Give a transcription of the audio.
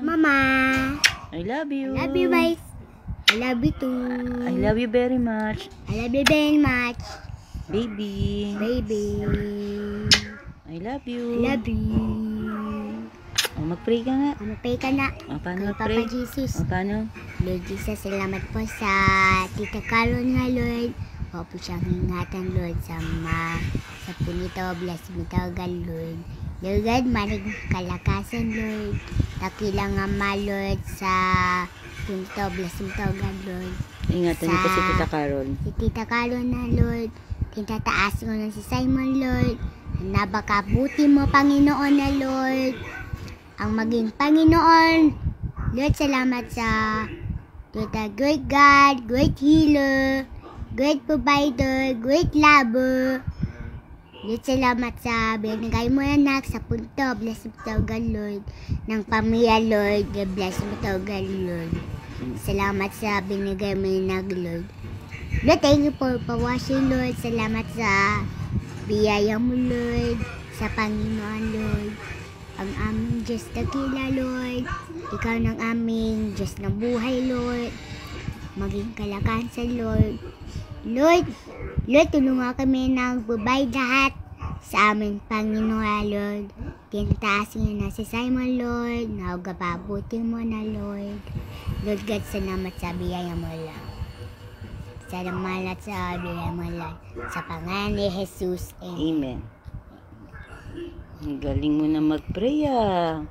Mama. I love you. I love you guys. I love you too. I love you very much. I love you very much. Baby. Baby. I love you. I love you. O, mag-pray ka nga. Mag-pray ka na. O, paano Kay mag-pray? Papa Jesus. O, paano? Lord Jesus, salamat po sa Tita Caron nga, Lord. O po siyang ingatan, Lord, sa punito, bless mo tawagan, Lord. Lord God, manig kalakasan, Lord. Takilang ama, Lord, sa punito, bless mo tawagan, Lord. Ingatan niyo po si Tita Carol. Si Tita Caron na, Lord. Tinataas mo na si Simon, Lord. Nabakabuti mo, Panginoon na, Lord. Ang maging Panginoon. Lord, salamat sa Tita great God, great healer, great provider, great lover. Lord, salamat sa binigay mo anak sa punto. Bless mo tawagan, Lord. Ng pamilya, Lord. Bless mo tawagan, Lord. Salamat sa binigay mo anak, Lord. Lord, thank you for washing, Lord. Salamat sa biyaya mo, Lord. Sa Panginoon, Lord. Ang aming Diyos dakila, Lord. Ikaw ng aming Diyos ng buhay, Lord. Maging kalakasan, Lord. Lord, tulungan kami ng provide lahat sa aming Panginoon, Lord. Tinataasin na si Simon, Lord. Naugapabuti mo na, Lord. Lord God, salamat sa biyaya mo, Lord. Salamat sa biyaya mo, Lord. Sa pangalan ni Jesus. Amen. Ang galing mo na mag-pray, ah.